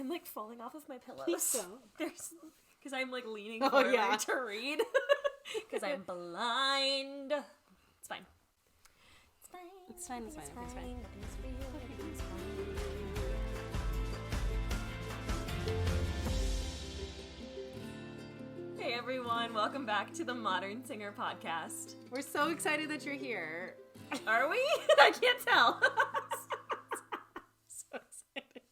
I'm like falling off of my pillows. Please don't. Because I'm like leaning forward to read. Because I'm blind. It's fine. It's fine. It's fine. It's fine. It's fine. Nothing's real. Everything's fine. Hey everyone, welcome back to the Modern Singer podcast. We're so excited that you're here. Are we? I can't tell. So excited.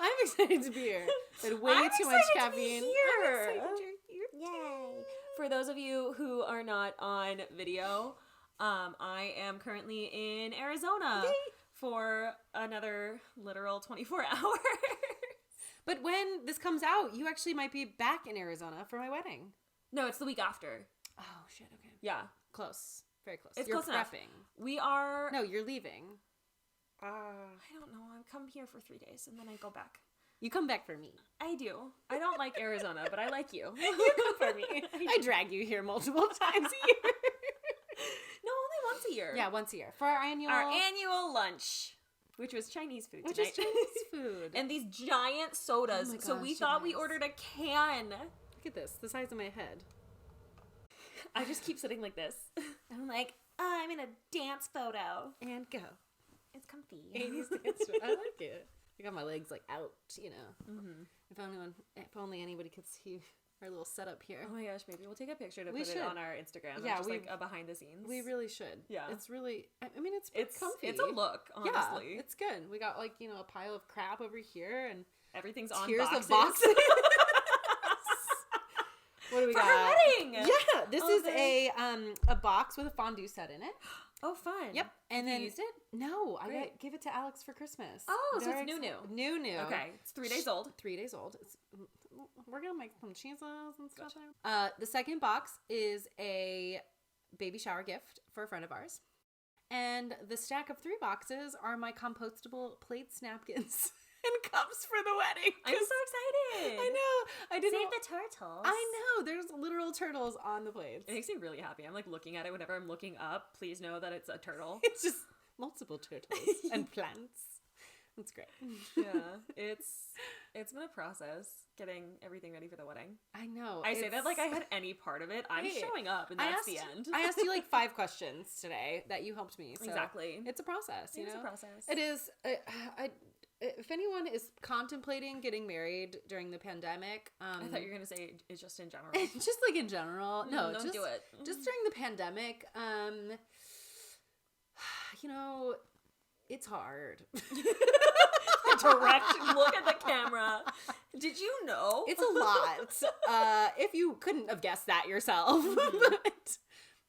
I'm excited to be here. But way I'm too much excited caffeine. To be here. I'm excited you're here. Yay. For those of you who are not on video, I am currently in Arizona for another literal 24 hours. But when this comes out, you actually might be back in Arizona for my wedding. No, it's the week after. Oh, shit, okay. Yeah. Close. Very close. It's You're close enough. prepping. We are... No, you're leaving. I don't know. I come here for 3 days and then I go back. You come back for me. I do. I don't like Arizona, but I like you. You come for me. I drag you here multiple times a year. No, only once a year. Yeah, once a year. For our annual lunch. Which was Chinese food tonight. Which is Chinese food. And these giant sodas. Oh my so gosh, we thought we guys. ordered a can. Look at this. The size of my head. I just keep sitting like this. I'm like, I'm in a dance photo. And go. It's comfy. 80s dance. I like it. I got my legs like out, you know. Mm-hmm. If only anybody could see our little setup here. Oh my gosh, maybe we'll take a picture to We put should. it on our Instagram. Yeah, just like a behind the scenes. We really should. Yeah. It's really, I mean, it's comfy. It's a look, honestly. Yeah, it's good. We got like, you know, a pile of crap over here and everything's on tiers boxes. of boxes. What do we For got? her wedding! Yeah, this is a box with a fondue set in it. Oh, fun. Yep. And You then used it? No, Great. gave it to Alex for Christmas. Oh, so Very it's new. New. Okay, it's 3 days old. 3 days old. We're gonna make some cheeses and stuff there. The second box is a baby shower gift for a friend of ours. And the stack of 3 boxes are my compostable plates, napkins, and cups for the wedding. I'm so excited. I know. I didn't. Save the turtles. I know. There's literal turtles on the plates. It makes me really happy. I'm like looking at it whenever I'm looking up. Please know that it's a turtle. It's just multiple turtles and plants. It's great. Yeah, it's been a process getting everything ready for the wedding. I know. I say that like I had any part of it. I'm showing up, and that's the end. I asked you like 5 questions today that you helped me. So exactly. It's a process. It's a process. It is. If anyone is contemplating getting married during the pandemic, I thought you were gonna say it's just in general. Just like in general. No, don't just do it. Just during the pandemic. You know, it's hard. Direct look at the camera. Did you know? It's a lot. If you couldn't have guessed that yourself. But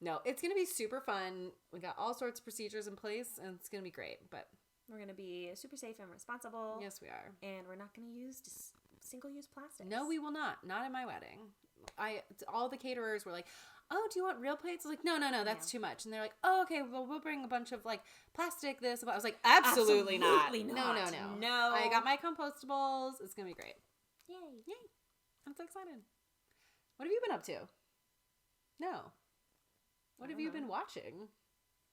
no, it's going to be super fun. We got all sorts of procedures in place and it's going to be great. But we're going to be super safe and responsible. Yes, we are. And we're not going to use single-use plastics. No, we will not. Not at my wedding. All the caterers were like, oh, do you want real plates? I was like, no, that's too much. And they're like, oh, okay, well, we'll bring a bunch of like plastic this. I was like, absolutely not. No. I got my compostables. It's going to be great. Yay. I'm so excited. What have you been up to? No. What have you been watching?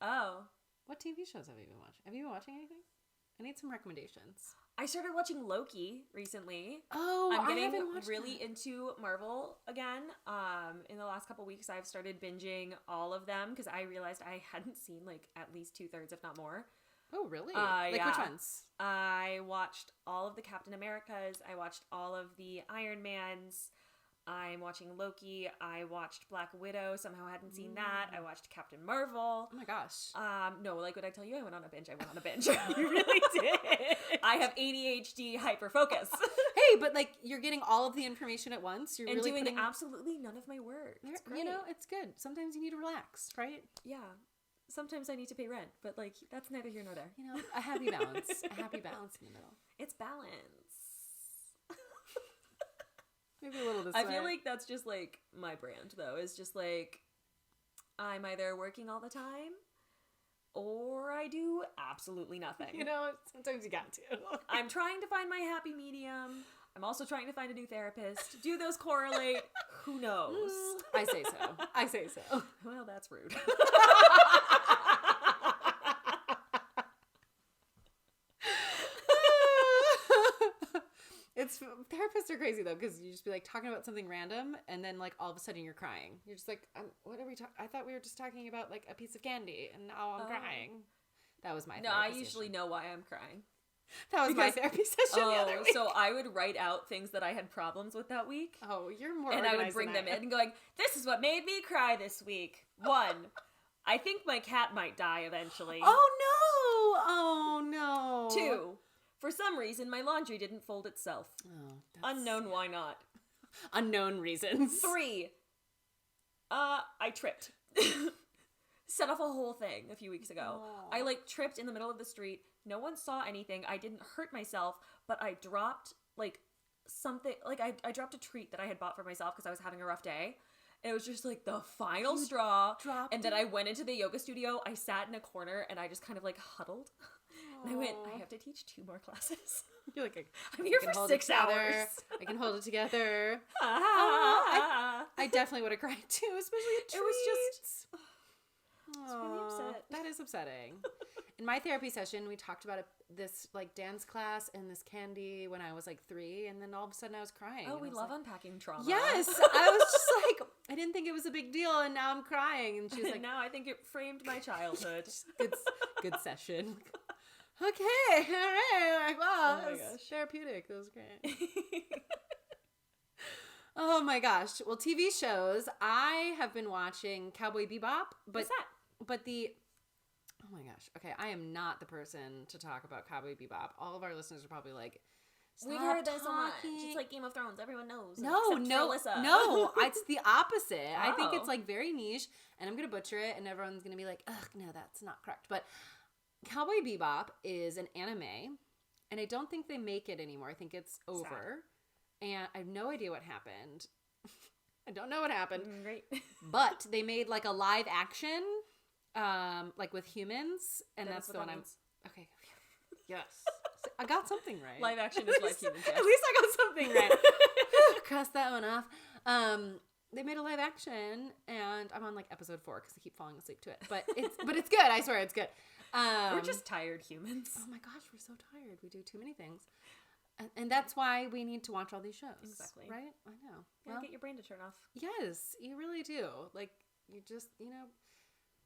Oh. What TV shows have you been watching? Have you been watching anything? I need some recommendations. I started watching Loki recently. Oh, I'm getting I haven't watched really that. into Marvel again. In the last couple weeks, I've started binging all of them because I realized I hadn't seen like at least 2/3, if not more. Oh, really? Yeah. Which ones? I watched all of the Captain Americas. I watched all of the Iron Mans. I'm watching Loki. I watched Black Widow. Somehow I hadn't seen that. I watched Captain Marvel. Oh my gosh. No, like what I tell you, I went on a binge. You really did. I have ADHD hyperfocus. Hey, but like you're getting all of the information at once. You're and really doing absolutely none of my work. It's great. You know, it's good. Sometimes you need to relax, right? Yeah. Sometimes I need to pay rent, but like that's neither here nor there. You know, a happy balance. A happy balance in the middle. It's balance. Maybe a little this I way. feel like that's just like my brand though. Is just like I'm either working all the time or I do absolutely nothing. You know, sometimes you got to. I'm trying to find my happy medium. I'm also trying to find a new therapist. Do those correlate? Who knows? I say so. Well, that's rude. Therapists are crazy though, because you just be like talking about something random, and then like all of a sudden you're crying. You're just like, what are we talking? I thought we were just talking about like a piece of candy, and now I'm crying. That was my therapy I session. usually know why I'm crying. That was my therapy session the other week. So I would write out things that I had problems with that week. Oh, you're more and I would bring them in and going, this is what made me cry this week. 1, I think my cat might die eventually. Oh no. 2, for some reason my laundry didn't fold itself. Unknown why not. Unknown reasons. 3, I tripped. Set off a whole thing a few weeks ago. I like tripped in the middle of the street. No one saw anything. I didn't hurt myself, but I dropped like something. Like I dropped a treat that I had bought for myself because I was having a rough day. It was just like the final straw. And then I went into the yoga studio. I sat in a corner and I just kind of like huddled. And I went, I have to teach 2 more classes. You're like, I'm here for 6 hours. I can hold it together. I definitely would have cried too, especially a treat. It was just... I was really upset. That is upsetting. In my therapy session, we talked about this like dance class and this candy when I was like 3, and then all of a sudden I was crying. Oh, we love unpacking trauma. Yes, I was just like, I didn't think it was a big deal, and now I'm crying. And she was like, now I think it framed my childhood. good session. Okay, all right. Like, wow, that was therapeutic. That was great. Oh my gosh. Well, TV shows. I have been watching Cowboy Bebop. What's that? But oh my gosh. Okay, I am not the person to talk about Cowboy Bebop. All of our listeners are probably like, we've heard this so much. It's like Game of Thrones. Everyone knows. No, it's the opposite. Oh. I think it's like very niche, and I'm going to butcher it, and everyone's going to be like, ugh, no, that's not correct. But Cowboy Bebop is an anime, and I don't think they make it anymore. I think it's over. Sad. And I have no idea what happened. I don't know what happened. Great. But they made like a live action, like with humans, and that's the one I'm... Okay. Yes. I got something right. Live action is like humans. Yes. At least I got something right. Cross that one off. They made a live action, and I'm on like episode 4 because I keep falling asleep to it. But it's good. I swear it's good. We're just tired humans. Oh my gosh, we're so tired. We do too many things. And that's why we need to watch all these shows. Exactly. Right? I know. Yeah, get your brain to turn off. Yes, you really do. Like, you just,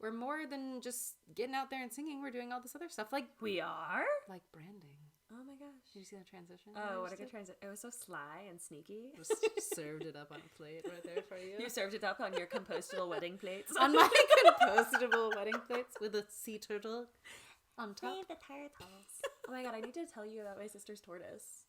we're more than just getting out there and singing. We're doing all this other stuff. Like, we are? Like branding. Oh my gosh. Did you see that transition? Oh, what a good transition. It was so sly and sneaky. Just served it up on a plate right there for you. You served it up on your compostable wedding plates. On my compostable wedding plates with a sea turtle on top. Save the turtles. Oh my god, I need to tell you about my sister's tortoise.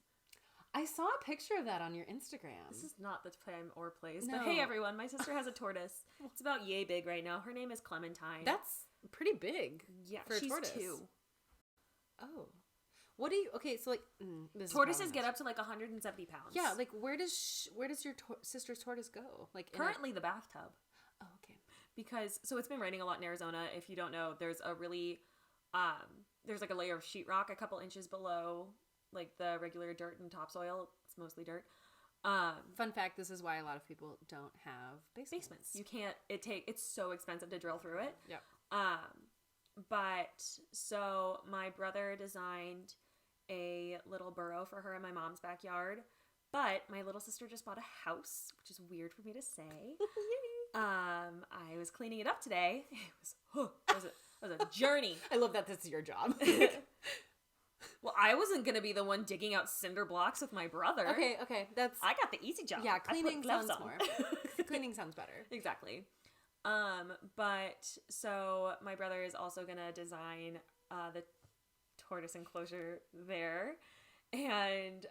I saw a picture of that on your Instagram. This is not the time or place. No. But hey everyone, my sister has a tortoise. It's about yay big right now. Her name is Clementine. That's pretty big. Yeah, for she's a tortoise. 2. Oh. What do you... Okay, so like... tortoises get up to like 170 pounds. Yeah, like where does your sister's tortoise go? Like currently the bathtub. Oh, okay. Because... So it's been raining a lot in Arizona. If you don't know, there's a really... there's like a layer of sheetrock a couple inches below... like the regular dirt and topsoil. It's mostly dirt. Fun fact, this is why a lot of people don't have basements. You can't, it's so expensive to drill through it. Yeah. But so my brother designed a little burrow for her in my mom's backyard, but my little sister just bought a house, which is weird for me to say. I was cleaning it up today. It was a journey. I love that this is your job. Well, I wasn't going to be the one digging out cinder blocks with my brother. Okay. I got the easy job. Yeah, cleaning sounds more. Cleaning sounds better. Exactly. But so my brother is also going to design the tortoise enclosure there. And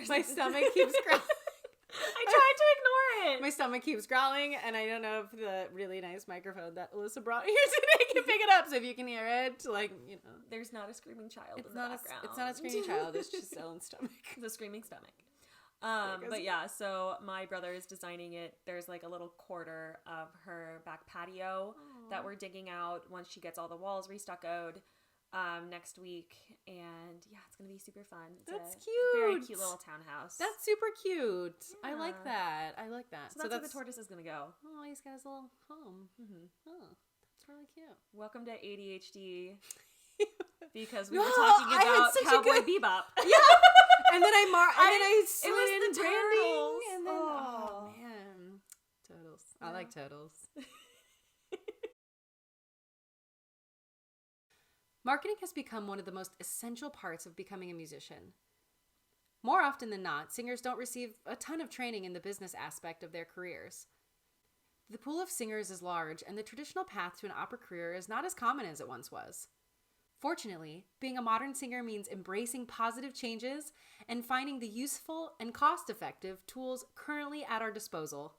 my stomach keeps growling. I tried to ignore it. My stomach keeps growling, and I don't know if the really nice microphone that Alyssa brought here today can pick it up. So if you can hear it, there's not a screaming child in the background. It's not a screaming child. It's just Ellen's stomach. It's a screaming stomach. But yeah, so my brother is designing it. There's like a little quarter of her back patio that we're digging out once she gets all the walls restuccoed next week. And yeah, it's going to be super fun. That's cute. Very cute little townhouse. That's super cute. Yeah. I like that. So that's where the tortoise is going to go. Oh, he's got his little home. Mm-hmm. Oh, that's really cute. Welcome to ADHD. Because we were talking about Cowboy Bebop. Yeah. And then I slid it was in the branding. turtles. And then, oh man. Turtles. I like turtles. Marketing has become one of the most essential parts of becoming a musician. More often than not, singers don't receive a ton of training in the business aspect of their careers. The pool of singers is large, and the traditional path to an opera career is not as common as it once was. Fortunately, being a modern singer means embracing positive changes and finding the useful and cost-effective tools currently at our disposal.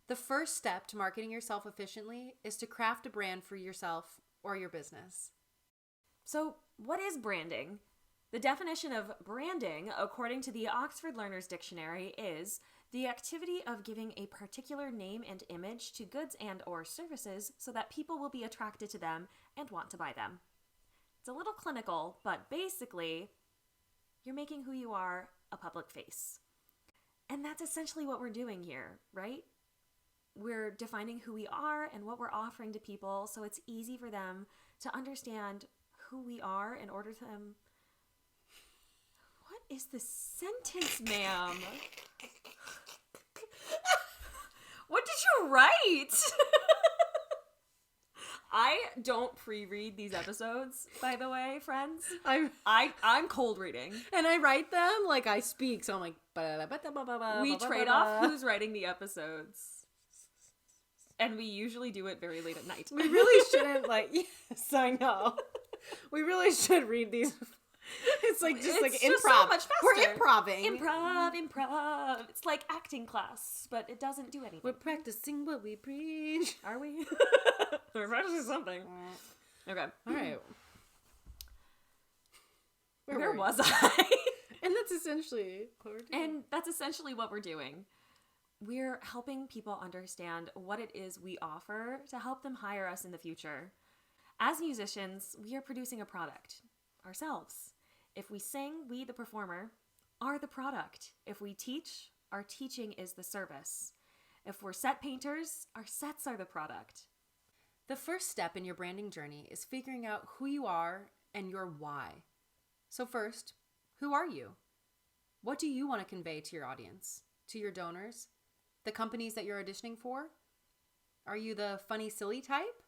The first step to marketing yourself efficiently is to craft a brand for yourself or your business. So, what is branding? The definition of branding, according to the Oxford Learner's Dictionary, is the activity of giving a particular name and image to goods and or services so that people will be attracted to them and want to buy them. It's a little clinical, but basically, you're making who you are a public face. And that's essentially what we're doing here, right? We're defining who we are and what we're offering to people so it's easy for them to understand who we are in order to them. What is this sentence, ma'am? What did you write? I don't pre-read these episodes, by the way, friends. I'm cold reading. And I write them like I speak, so I'm like... We trade off who's writing the episodes. And we usually do it very late at night. We really shouldn't, yes, I know. We really should read these. It's like just like improv. So much faster. We're improving. Improv. It's like acting class, but it doesn't do anything. We're practicing what we preach. Are we? We're practicing something. Okay. All right. Where was I? And that's essentially what we're doing. And that's essentially what we're doing. We're helping people understand what it is we offer to help them hire us in the future. As musicians, we are producing a product ourselves. If we sing, we, the performer, are the product. If we teach, our teaching is the service. If we're set painters, our sets are the product. The first step in your branding journey is figuring out who you are and your why. So first, who are you? What do you want to convey to your audience, to your donors, the companies that you're auditioning for? Are you the funny, silly type?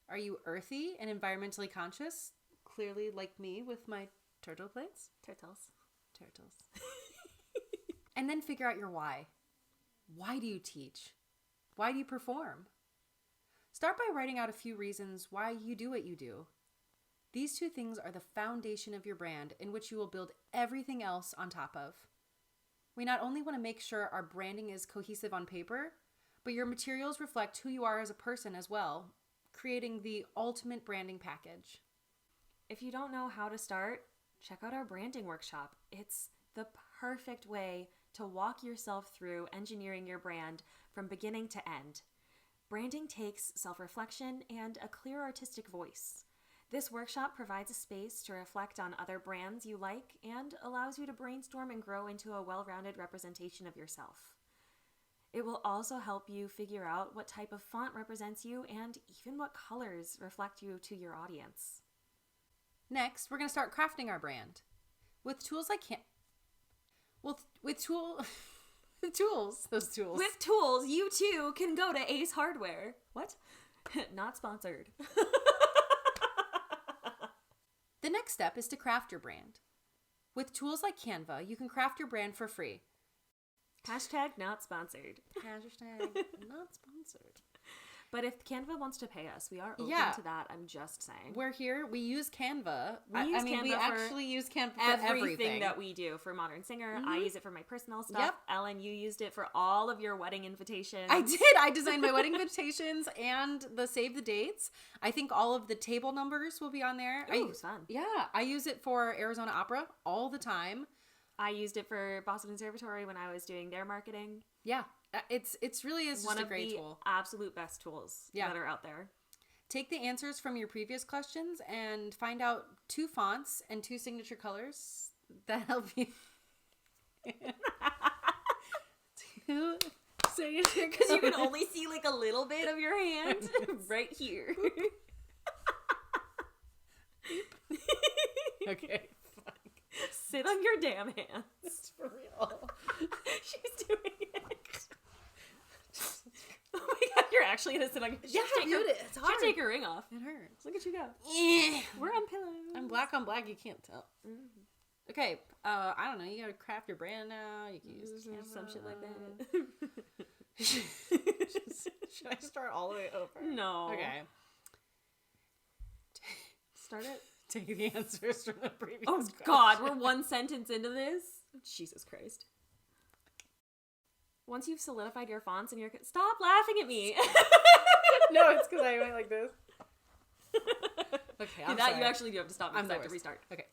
Are you earthy and environmentally conscious? Clearly like me with my turtle plates. Turtles. And then figure out your why. Why do you teach? Why do you perform? Start by writing out a few reasons why you do what you do. These two things are the foundation of your brand in which you will build everything else on top of. We not only want to make sure our branding is cohesive on paper, but your materials reflect who you are as a person as well, creating the ultimate branding package. If you don't know how to start, check out our branding workshop. It's the perfect way to walk yourself through engineering your brand from beginning to end. Branding takes self-reflection and a clear artistic voice. This workshop provides a space to reflect on other brands you like and allows you to brainstorm and grow into a well-rounded representation of yourself. It will also help you figure out what type of font represents you and even what colors reflect you to your audience. Next, we're going to start crafting our brand. With tools like With tools, you too can go to Ace Hardware. What? Not sponsored. The next step is to craft your brand. With tools like Canva, you can craft your brand for free. Hashtag not sponsored. Hashtag not sponsored. But if Canva wants to pay us, we are open to that. I'm just saying. We're here. We use Canva. We actually use Canva for everything that we do for Modern Singer. Mm-hmm. I use it for my personal stuff. Yep. Ellen, you used it for all of your wedding invitations. I did. I designed my wedding invitations and the save the dates. I think all of the table numbers will be on there. Ooh, it's fun. Yeah. I use it for Arizona Opera all the time. I used it for Boston Conservatory when I was doing their marketing. Yeah. It's really just a great tool. One of the absolute best tools that are out there. Take the answers from your previous questions and find out 2 fonts and 2 signature colors that help you. 2 signature colors. Because you can only see like a little bit of your hand right here. Sit on your damn hands. It's for real. She's doing it. Oh my god, you're actually gonna sit on your... It's hard. Should take your ring off. It hurts. Look at you go. Yeah. We're on pillows. I'm black on black, you can't tell. Okay, I don't know, you gotta craft your brand now. You can use some shit like that. Should I start all the way over? No. Okay. Start it. Take the answers from the previous question. God, we're one sentence into this? Jesus Christ. Once you've solidified your fonts and your... Stop laughing at me! No, it's because I went like this. Okay, I'm sorry. You actually do have to stop because I have to restart. Okay.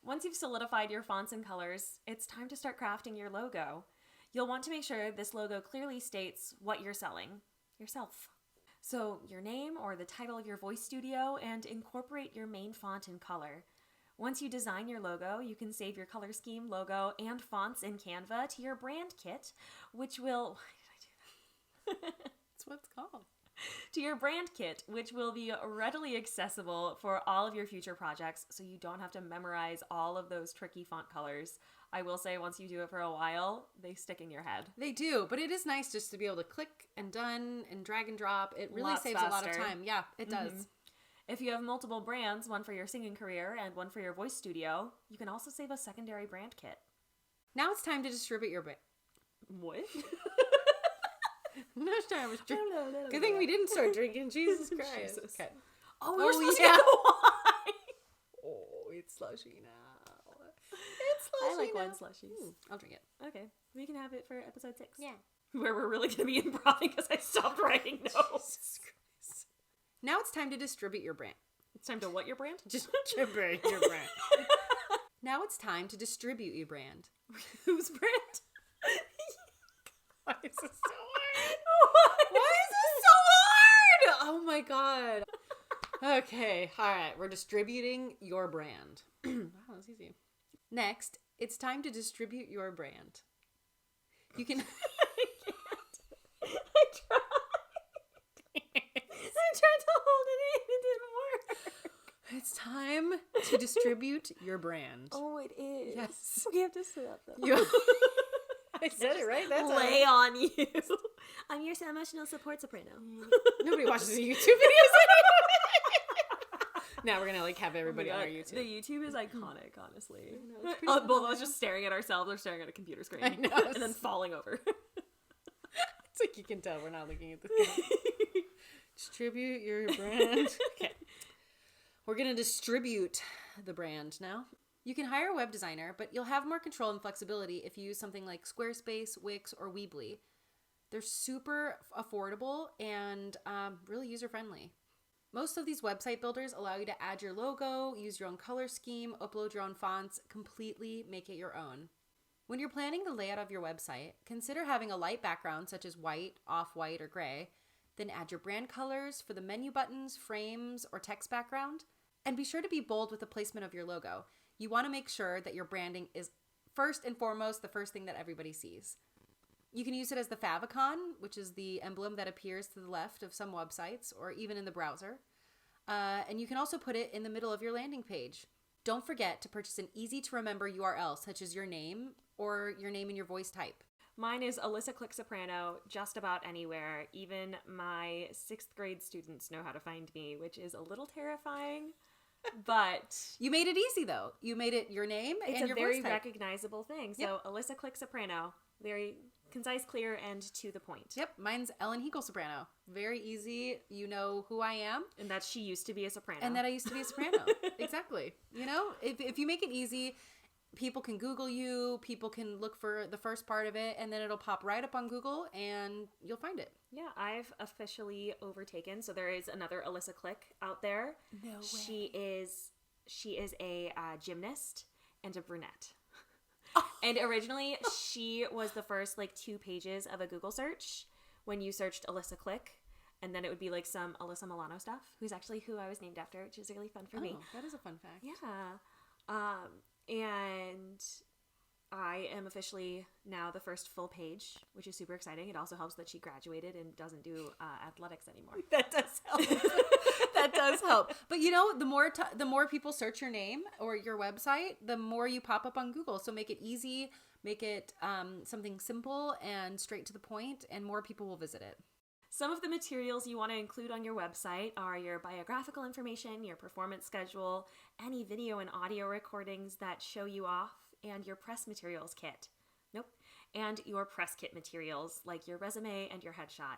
Once you've solidified your fonts and colors, it's time to start crafting your logo. You'll want to make sure this logo clearly states what you're selling. Yourself. So, your name or the title of your voice studio, and incorporate your main font and color. Once you design your logo, you can save your color scheme, logo, and fonts in Canva to your brand kit, which will... Why did I do that? That's what it's called. To your brand kit, which will be readily accessible for all of your future projects, so you don't have to memorize all of those tricky font colors. I will say, once you do it for a while, they stick in your head. They do, but it is nice just to be able to click and done and drag and drop. It really saves a lot of time. Yeah, it does. If you have multiple brands, one for your singing career and one for your voice studio, you can also save a secondary brand kit. Now it's time to distribute your brand. What? No time was drinking. Good thing we didn't start drinking. Jesus Christ. Jesus. Okay. Oh, we're supposed to get the wine. Oh, it's slushy now. I like wine slushies. I'll drink it. Okay. We can have it for episode 6. Yeah. Where we're really going to be improvising because I stopped writing notes. Now it's time to distribute your brand. It's time to what your brand? Distribute your brand. Now it's time to distribute your brand. Whose brand? Why is this so hard? Why is this so hard? Oh my god. Okay. All right. We're distributing your brand. Wow, that's easy. Next, it's time to distribute your brand. You can... I can't. I tried. I tried to hold it in. It didn't work. It's time to distribute your brand. Oh, it is. Yes. We have to sit up though. I said it right. That's lay on you. I'm your emotional support soprano. Nobody watches the YouTube videos. Now we're gonna have everybody on our YouTube. The YouTube is iconic, honestly. Both of us just staring at ourselves or staring at a computer screen. I know. And then falling over. It's like you can tell we're not looking at the thing. Distribute your brand. Okay. We're gonna distribute the brand now. You can hire a web designer, but you'll have more control and flexibility if you use something like Squarespace, Wix, or Weebly. They're super affordable and really user-friendly. Most of these website builders allow you to add your logo, use your own color scheme, upload your own fonts, completely make it your own. When you're planning the layout of your website, consider having a light background such as white, off-white, or gray. Then add your brand colors for the menu buttons, frames, or text background. And be sure to be bold with the placement of your logo. You want to make sure that your branding is first and foremost the first thing that everybody sees. You can use it as the favicon, which is the emblem that appears to the left of some websites or even in the browser. And you can also put it in the middle of your landing page. Don't forget to purchase an easy-to-remember URL, such as your name or your name and your voice type. Mine is Alyssa Click Soprano, just about anywhere. Even my 6th grade students know how to find me, which is a little terrifying. But you made it easy, though. You made it your name and your voice type. It's a very recognizable thing. So yep. Alyssa Click Soprano, very concise, clear, and to the point. Yep, mine's Ellen Hiegel Soprano. Very easy. You know who I am. And that she used to be a soprano. And that I used to be a soprano. Exactly. You know, if you make it easy, people can Google you, people can look for the first part of it, and then it'll pop right up on Google, and you'll find it. Yeah, I've officially overtaken. So there is another Alyssa Click out there. No way. She is a gymnast and a brunette. And originally, she was the first 2 pages of a Google search when you searched Alyssa Click. And then it would be some Alyssa Milano stuff, who's actually who I was named after, which is really fun for me. That is a fun fact. Yeah. And I am officially now the first full page, which is super exciting. It also helps that she graduated and doesn't do athletics anymore. That does help. That does help. But the more people search your name or your website, the more you pop up on Google. So make it easy, make it something simple and straight to the point, and more people will visit it. Some of the materials you want to include on your website are your biographical information, your performance schedule, any video and audio recordings that show you off, and your press materials kit. And your press kit materials, like your resume and your headshot.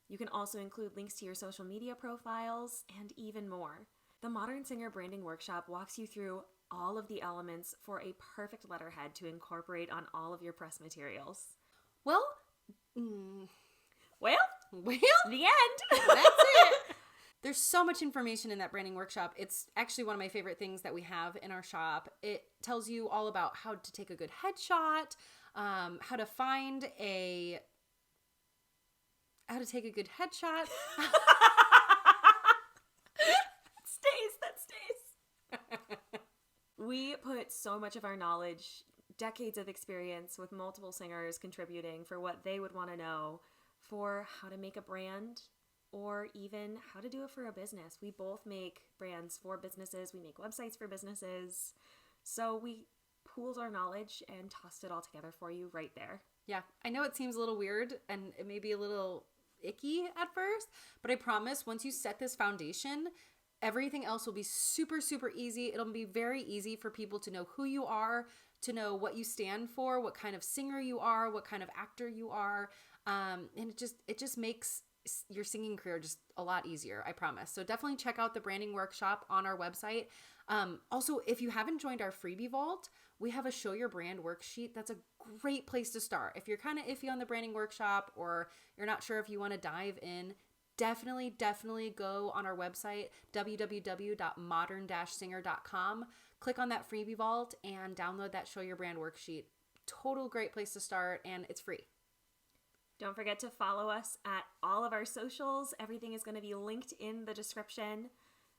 You can also include links to your social media profiles and even more. The Modern Singer Branding Workshop walks you through all of the elements for a perfect letterhead to incorporate on all of your press materials. Well, the end. That's it. There's so much information in that branding workshop. It's actually one of my favorite things that we have in our shop. It tells you all about how to take a good headshot, how to take a good headshot. That stays. We put so much of our knowledge, decades of experience with multiple singers contributing for what they would want to know for how to make a brand or even how to do it for a business. We both make brands for businesses. We make websites for businesses. So we pooled our knowledge and tossed it all together for you right there. Yeah, I know it seems a little weird and it may be a little icky at first, but I promise once you set this foundation, everything else will be super, super easy. It'll be very easy for people to know who you are, to know what you stand for, what kind of singer you are, what kind of actor you are. And it just makes your singing career just a lot easier, I promise. So definitely check out the branding workshop on our website. Also, if you haven't joined our freebie vault, we have a show your brand worksheet. That's a great place to start. If you're kind of iffy on the branding workshop or you're not sure if you want to dive in, definitely go on our website, www.modern-singer.com. Click on that freebie vault and download that show your brand worksheet. Total great place to start, and it's free. Don't forget to follow us at all of our socials. Everything is going to be linked in the description.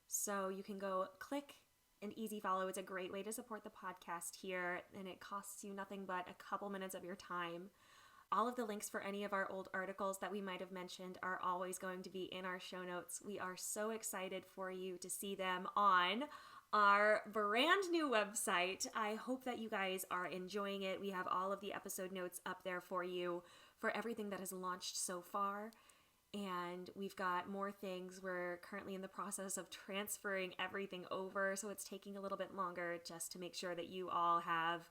So you can go click and easy follow. It's a great way to support the podcast here, and it costs you nothing but a couple minutes of your time. All of the links for any of our old articles that we might have mentioned are always going to be in our show notes. We are so excited for you to see them on our brand new website. I hope that you guys are enjoying it. We have all of the episode notes up there for you for everything that has launched so far. And we've got more things. We're currently in the process of transferring everything over, so it's taking a little bit longer just to make sure that you all have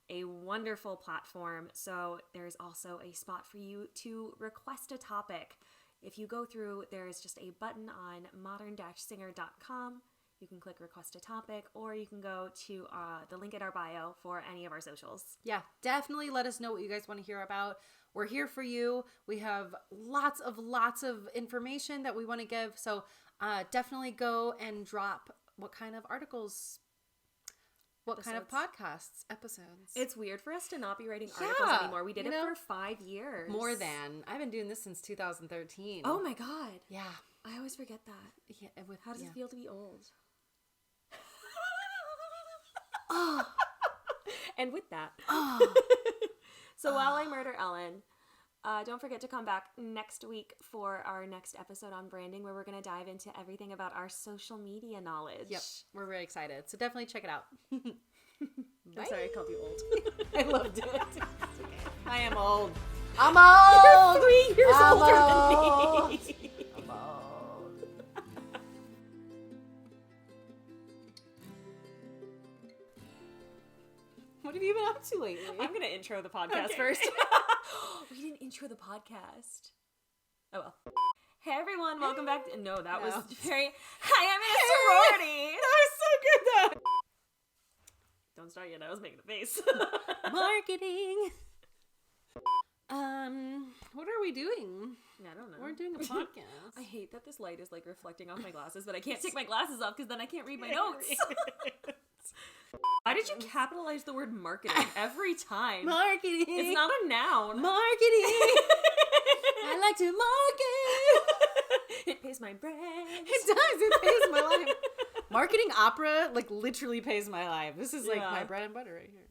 a wonderful platform. So there's also a spot for you to request a topic. If you go through, there's just a button on modern-singer.com. You can click request a topic, or you can go to the link in our bio for any of our socials. Yeah, definitely let us know what you guys want to hear about. We're here for you. We have lots of information that we want to give. So definitely go and drop what kind of articles, what kind of podcasts, episodes. It's weird for us to not be writing articles anymore. We did it for 5 years. More than. I've been doing this since 2013. Oh my God. Yeah. I always forget that. Yeah. How does it feel to be old? Oh. And with that. So while I murder Ellen, don't forget to come back next week for our next episode on branding, where we're going to dive into everything about our social media knowledge. Yep. We're very excited. So definitely check it out. I'm sorry I called you old. I loved it. Okay. I am old. I'm old. You're 3 years older than me. I'm old. What have you been up to lately? I'm going to intro the podcast first. We didn't intro the podcast. Oh well. Hey everyone, welcome back to... No, that was very... Hi, I'm in a sorority. That was so good though. Don't start yet, I was making a face. Marketing. What are we doing? I don't know. We're doing a podcast. I hate that this light is like reflecting off my glasses, but I can't take my glasses off because then I can't read my notes. Why did you capitalize the word marketing every time? Marketing. It's not a noun. Marketing. I like to market. It pays my rent. It does. It pays my life. Marketing opera, like, literally pays my life. This is like my bread and butter right here.